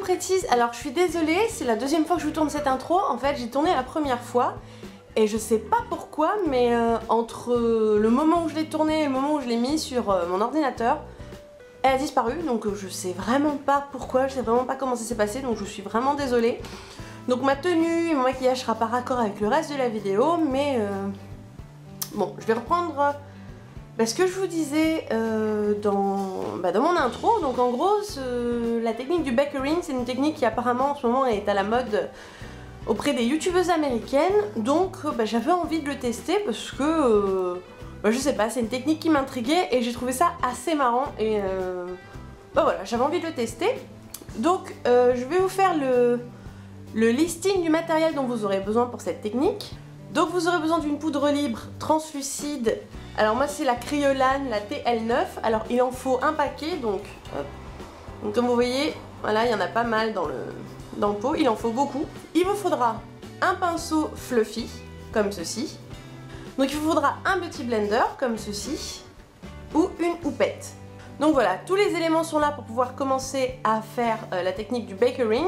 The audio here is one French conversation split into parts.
précise, alors je suis désolée, c'est la deuxième fois que je vous tourne cette intro. En fait, j'ai tourné la première fois et je sais pas pourquoi, mais entre le moment où je l'ai tournée et le moment où je l'ai mis sur mon ordinateur, elle a disparu. Donc je sais vraiment pas pourquoi, je sais vraiment pas comment ça s'est passé, donc je suis vraiment désolée. Donc ma tenue et mon maquillage sera pas raccord avec le reste de la vidéo, mais bon, je vais reprendre ce que je vous disais dans mon intro. Donc en gros, la technique du backering, c'est une technique qui apparemment en ce moment est à la mode auprès des youtubeuses américaines. Donc j'avais envie de le tester parce que, je sais pas, c'est une technique qui m'intriguait et j'ai trouvé ça assez marrant et voilà, j'avais envie de le tester. Donc je vais vous faire le listing du matériel dont vous aurez besoin pour cette technique. Donc vous aurez besoin d'une poudre libre translucide. Alors moi c'est la Kryolan, la TL9. Alors il en faut un paquet, donc, hop. Donc comme vous voyez, voilà, il y en a pas mal dans le pot, il en faut beaucoup. Il vous faudra un pinceau fluffy, comme ceci. Donc il vous faudra un petit blender, comme ceci, ou une houppette. Donc voilà, tous les éléments sont là pour pouvoir commencer à faire la technique du backering.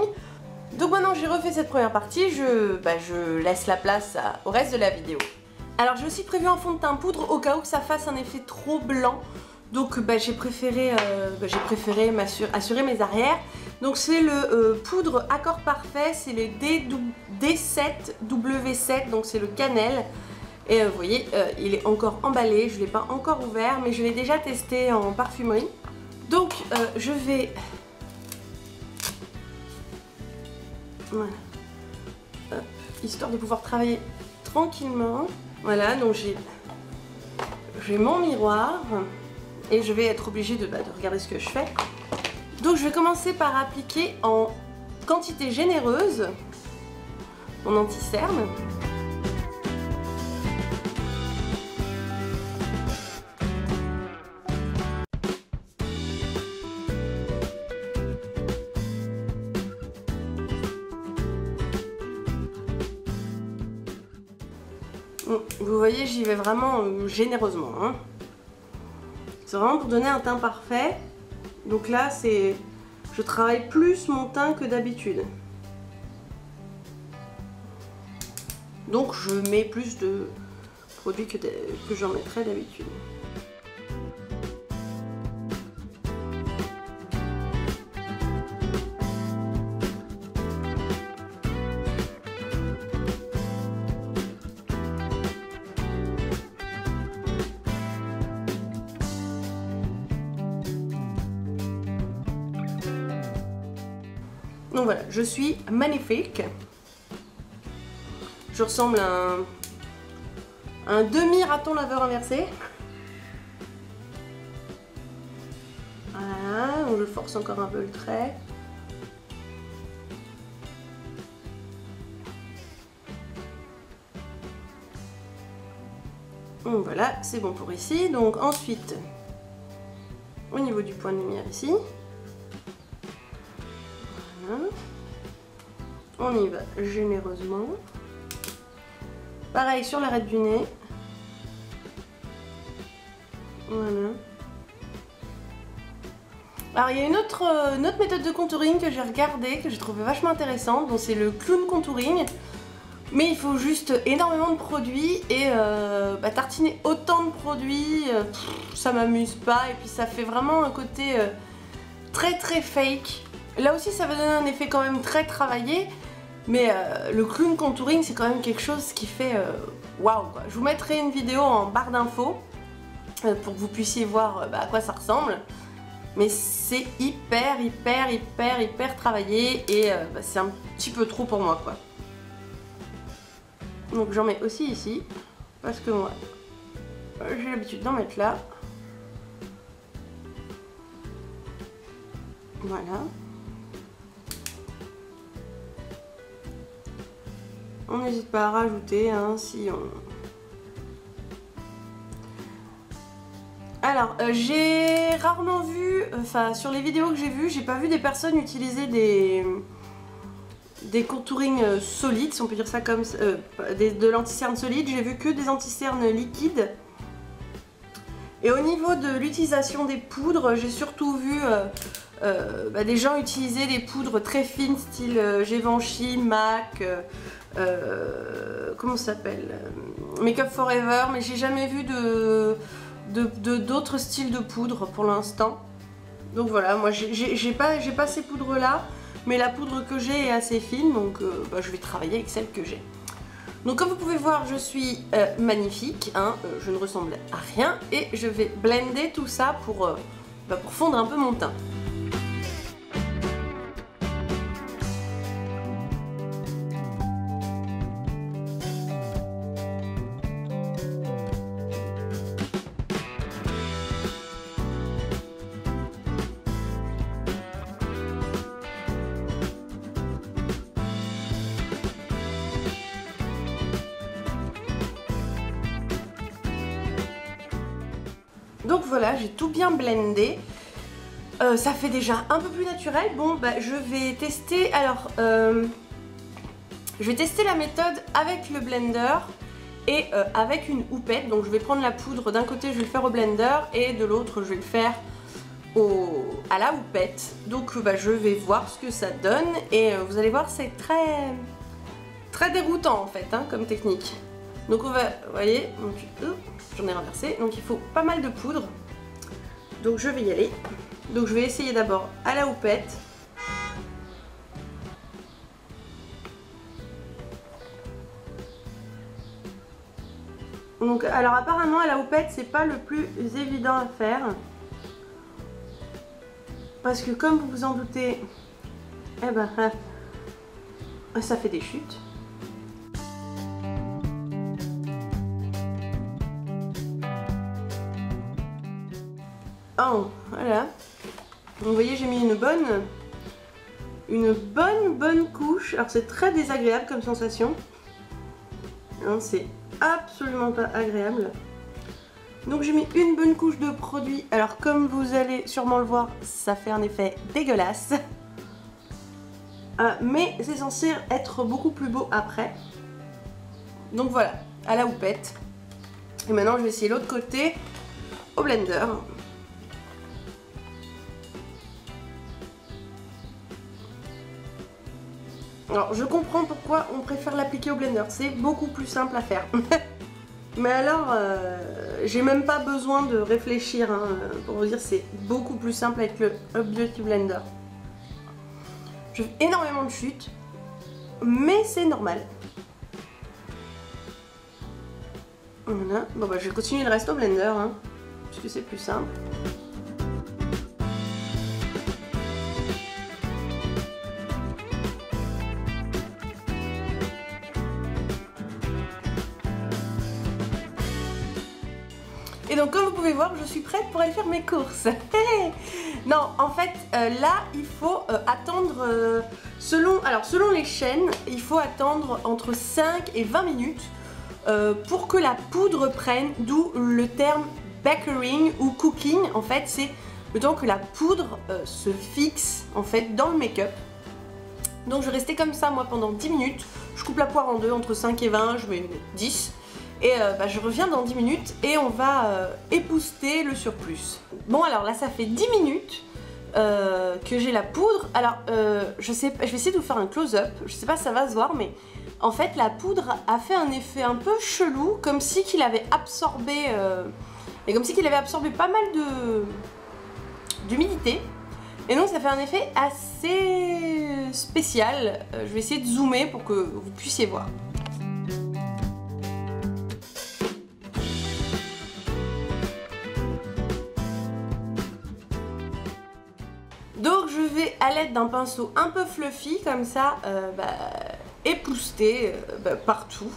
Donc maintenant j'ai refait cette première partie, je laisse la place au reste de la vidéo. Alors j'ai aussi prévu un fond de teint poudre au cas où que ça fasse un effet trop blanc. Donc j'ai préféré assurer mes arrières. Donc c'est le poudre Accord Parfait, c'est le D7W7, donc c'est le cannelle. Et vous voyez, il est encore emballé, je ne l'ai pas encore ouvert, mais je l'ai déjà testé en parfumerie. Donc je vais... Voilà. Hop. Histoire de pouvoir travailler tranquillement. Voilà, donc j'ai mon miroir et je vais être obligée de regarder ce que je fais. Donc je vais commencer par appliquer en quantité généreuse mon anti-cerne. Vous voyez, j'y vais vraiment généreusement. Hein. C'est vraiment pour donner un teint parfait. Donc là, je travaille plus mon teint que d'habitude. Donc je mets plus de produits que j'en mettrais d'habitude. Donc voilà, je suis magnifique. Je ressemble à un demi-raton laveur inversé. Voilà, donc je force encore un peu le trait. Donc voilà, c'est bon pour ici. Donc ensuite, au niveau du point de lumière ici. Voilà. On y va généreusement. Pareil sur l'arête du nez. Voilà. Alors il y a une autre méthode de contouring que j'ai regardée, que j'ai trouvé vachement intéressante, donc c'est le clown contouring. Mais il faut juste énormément de produits et tartiner autant de produits, ça m'amuse pas. Et puis ça fait vraiment un côté très très fake. Là aussi ça va donner un effet quand même très travaillé. Mais le clown contouring c'est quand même quelque chose qui fait waouh quoi. Je vous mettrai une vidéo en barre d'infos pour que vous puissiez voir à quoi ça ressemble. Mais c'est hyper travaillé et c'est un petit peu trop pour moi quoi. Donc j'en mets aussi ici, parce que moi j'ai l'habitude d'en mettre là. Voilà. On n'hésite pas à rajouter hein, si on... Alors j'ai rarement vu, enfin sur les vidéos que j'ai vues, j'ai pas vu des personnes utiliser des contourings solides, si on peut dire ça comme de l'anti-cerne solide. J'ai vu que des anti-cernes liquides. Et au niveau de l'utilisation des poudres, j'ai surtout vu des gens utilisaient des poudres très fines, style Givenchy, MAC, comment ça s'appelle, Make Up Forever, mais j'ai jamais vu d'autres styles de poudre pour l'instant. Donc voilà, moi j'ai pas ces poudres là, mais la poudre que j'ai est assez fine, donc je vais travailler avec celle que j'ai. Donc comme vous pouvez voir, je suis magnifique, hein, je ne ressemble à rien, et je vais blender tout ça pour fondre un peu mon teint. Donc voilà, j'ai tout bien blendé. Ça fait déjà un peu plus naturel. Bon, je vais tester. Alors, je vais tester la méthode avec le blender et avec une houppette. Donc je vais prendre la poudre, d'un côté je vais le faire au blender et de l'autre je vais le faire à la houppette. Donc je vais voir ce que ça donne et vous allez voir, c'est très déroutant en fait, hein, comme technique. Donc on va, vous voyez, j'en ai renversé, donc il faut pas mal de poudre. Donc je vais y aller. Donc je vais essayer d'abord à la houppette. Donc alors apparemment à la houppette c'est pas le plus évident à faire. Parce que comme vous vous en doutez, ça fait des chutes. Oh, voilà. Donc, vous voyez, j'ai mis une bonne couche. Alors c'est très désagréable comme sensation. Hein, c'est absolument pas agréable. Donc j'ai mis une bonne couche de produit. Alors comme vous allez sûrement le voir, ça fait un effet dégueulasse. Mais c'est censé être beaucoup plus beau après. Donc voilà, à la houppette. Et maintenant je vais essayer l'autre côté au blender. Alors je comprends pourquoi on préfère l'appliquer au blender, c'est beaucoup plus simple à faire. Mais alors, j'ai même pas besoin de réfléchir, hein, pour vous dire, c'est beaucoup plus simple avec le Up Beauty Blender. Je fais énormément de chutes, mais c'est normal. Voilà, bon je vais continuer le reste au blender, hein, puisque c'est plus simple. Et donc comme vous pouvez voir, je suis prête pour aller faire mes courses. Non, en fait, là, il faut attendre, selon les chaînes, il faut attendre entre 5 et 20 minutes pour que la poudre prenne, d'où le terme bakering ou cooking. En fait, c'est le temps que la poudre se fixe en fait dans le make-up. Donc je vais rester comme ça, moi, pendant 10 minutes. Je coupe la poire en deux, entre 5 et 20, je mets 10. Et je reviens dans 10 minutes et on va épousseter le surplus. Bon alors là ça fait 10 minutes que j'ai la poudre. Alors je vais essayer de vous faire un close-up. Je sais pas si ça va se voir, mais en fait la poudre a fait un effet un peu chelou, comme si qu'il avait absorbé pas mal d'humidité. Et donc ça fait un effet assez spécial. Je vais essayer de zoomer pour que vous puissiez voir. Donc je vais à l'aide d'un pinceau un peu fluffy comme ça épousseter partout.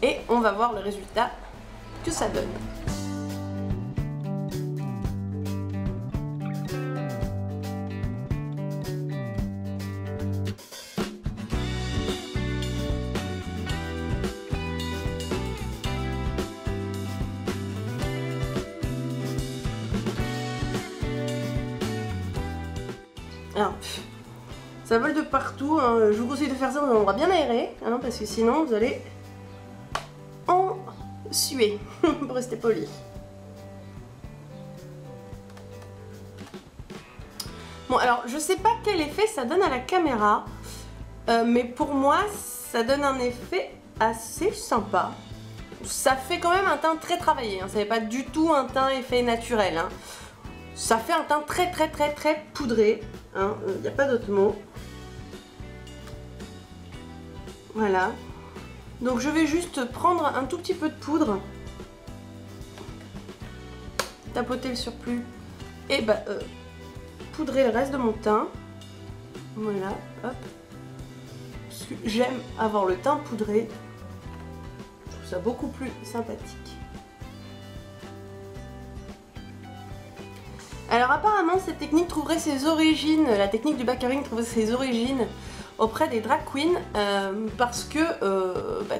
Et on va voir le résultat que ça donne. Alors, ça vole de partout, hein. Je vous conseille de faire ça dans un endroit bien aéré, hein, parce que sinon vous allez en suer, pour rester poli. Bon alors je sais pas quel effet ça donne à la caméra, mais pour moi ça donne un effet assez sympa. Ça fait quand même un teint très travaillé, hein. Ça n'est pas du tout un teint effet naturel, hein. Ça fait un teint très poudré, hein. Y a pas d'autre mot. Voilà. Donc je vais juste prendre un tout petit peu de poudre, tapoter le surplus et poudrer le reste de mon teint. Voilà, hop. Parce que j'aime avoir le teint poudré. Je trouve ça beaucoup plus sympathique. Alors apparemment cette technique trouverait ses origines, la technique du backering trouverait ses origines auprès des drag queens parce que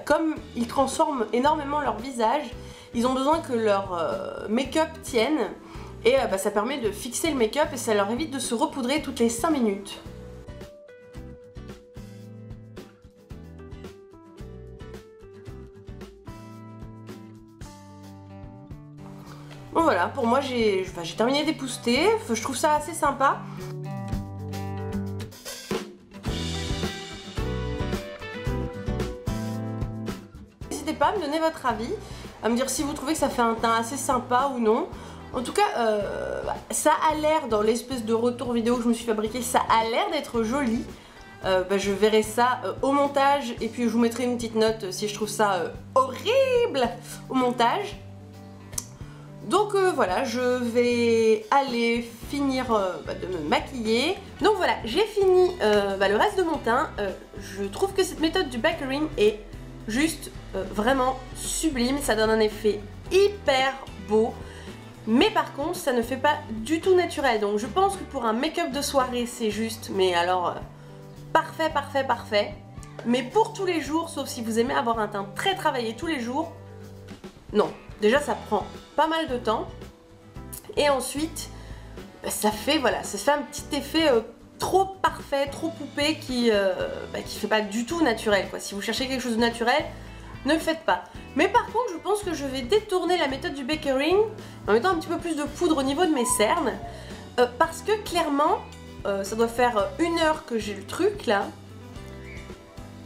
comme ils transforment énormément leur visage, ils ont besoin que leur make-up tienne et ça permet de fixer le make-up et ça leur évite de se repoudrer toutes les 5 minutes. Bon voilà, pour moi j'ai terminé d'épousseter, je trouve ça assez sympa. N'hésitez pas à me donner votre avis, à me dire si vous trouvez que ça fait un teint assez sympa ou non. En tout cas, ça a l'air, dans l'espèce de retour vidéo que je me suis fabriqué, ça a l'air d'être joli. Je verrai ça au montage et puis je vous mettrai une petite note si je trouve ça horrible au montage. Donc voilà, je vais aller finir de me maquiller. Donc voilà, j'ai fini le reste de mon teint. Je trouve que cette méthode du backering est juste vraiment sublime. Ça donne un effet hyper beau. Mais par contre, ça ne fait pas du tout naturel. Donc je pense que pour un make-up de soirée, c'est juste, mais alors parfait, parfait, parfait. Mais pour tous les jours, sauf si vous aimez avoir un teint très travaillé tous les jours, non. Déjà ça prend pas mal de temps et ensuite ça fait un petit effet trop parfait, trop poupée qui fait pas du tout naturel quoi. Si vous cherchez quelque chose de naturel, ne le faites pas. Mais par contre je pense que je vais détourner la méthode du backering en mettant un petit peu plus de poudre au niveau de mes cernes parce que clairement ça doit faire 1 heure que j'ai le truc là.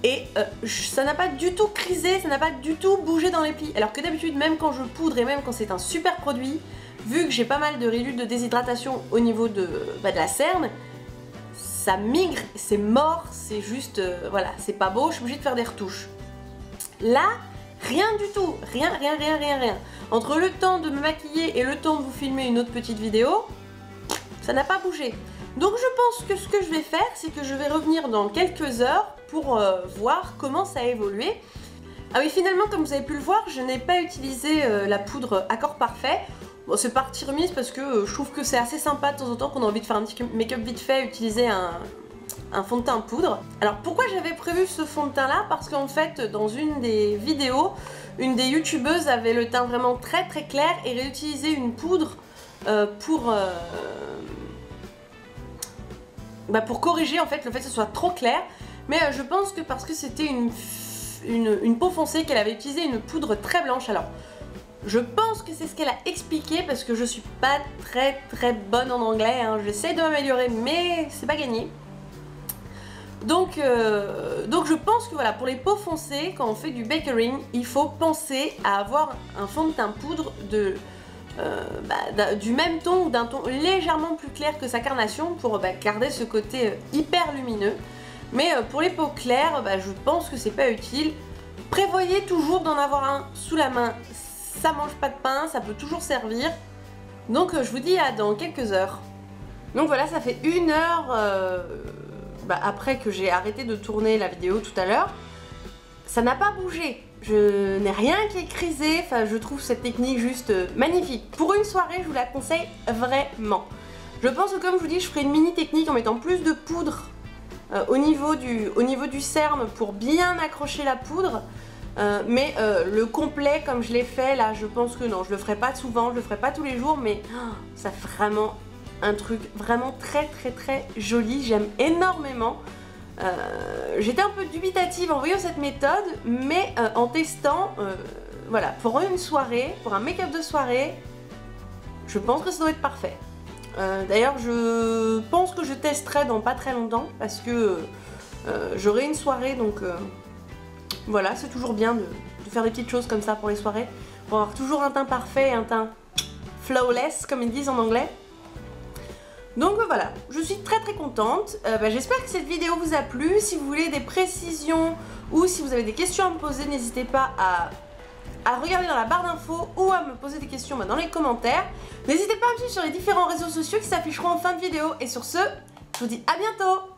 Et ça n'a pas du tout crisé, ça n'a pas du tout bougé dans les plis. Alors que d'habitude, même quand je poudre et même quand c'est un super produit, vu que j'ai pas mal de ridules de déshydratation au niveau de la cerne, ça migre, c'est mort, c'est juste, voilà, c'est pas beau, je suis obligée de faire des retouches. Là, rien du tout, rien. Entre le temps de me maquiller et le temps de vous filmer une autre petite vidéo, ça n'a pas bougé. Donc je pense que ce que je vais faire, c'est que je vais revenir dans quelques heures pour voir comment ça a évolué. Ah oui, finalement, comme vous avez pu le voir, je n'ai pas utilisé la poudre Accord Parfait. Bon, c'est partie remise parce que je trouve que c'est assez sympa de temps en temps qu'on a envie de faire un petit make-up vite fait, utiliser un fond de teint poudre. Alors pourquoi j'avais prévu ce fond de teint là? Parce qu'en fait, dans une des vidéos, une des youtubeuses avait le teint vraiment très clair et réutilisait une poudre pour corriger en fait le fait que ce soit trop clair. Mais je pense que parce que c'était une peau foncée qu'elle avait utilisé une poudre très blanche. Alors je pense que c'est ce qu'elle a expliqué parce que je suis pas très bonne en anglais, hein. J'essaie de m'améliorer mais c'est pas gagné. Donc je pense que voilà, pour les peaux foncées, quand on fait du backering, il faut penser à avoir un fond de teint poudre du même ton ou d'un ton légèrement plus clair que sa carnation pour garder ce côté hyper lumineux. Mais pour les peaux claires, je pense que c'est pas utile. Prévoyez toujours d'en avoir un sous la main, ça mange pas de pain, ça peut toujours servir. Donc je vous dis à dans quelques heures. Donc voilà, ça fait 1 heure après que j'ai arrêté de tourner la vidéo tout à l'heure. Ça n'a pas bougé. Je n'ai rien qui est crisé, enfin je trouve cette technique juste magnifique. Pour une soirée, je vous la conseille vraiment. Je pense que comme je vous dis, je ferai une mini technique en mettant plus de poudre au niveau du cerne pour bien accrocher la poudre. Mais le complet comme je l'ai fait là, je pense que non, je le ferai pas souvent, je le ferai pas tous les jours, mais ça fait vraiment un truc vraiment très joli, j'aime énormément. J'étais un peu dubitative en voyant cette méthode, mais en testant, voilà, pour une soirée, pour un make-up de soirée, je pense que ça doit être parfait. D'ailleurs je pense que je testerai dans pas très longtemps parce que j'aurai une soirée, donc voilà, c'est toujours bien de faire des petites choses comme ça pour les soirées, pour avoir toujours un teint parfait et un teint flawless comme ils disent en anglais. Donc voilà, je suis très contente. J'espère que cette vidéo vous a plu. Si vous voulez des précisions ou si vous avez des questions à me poser, n'hésitez pas à regarder dans la barre d'infos ou à me poser des questions dans les commentaires. N'hésitez pas à me suivre sur les différents réseaux sociaux qui s'afficheront en fin de vidéo. Et sur ce, je vous dis à bientôt!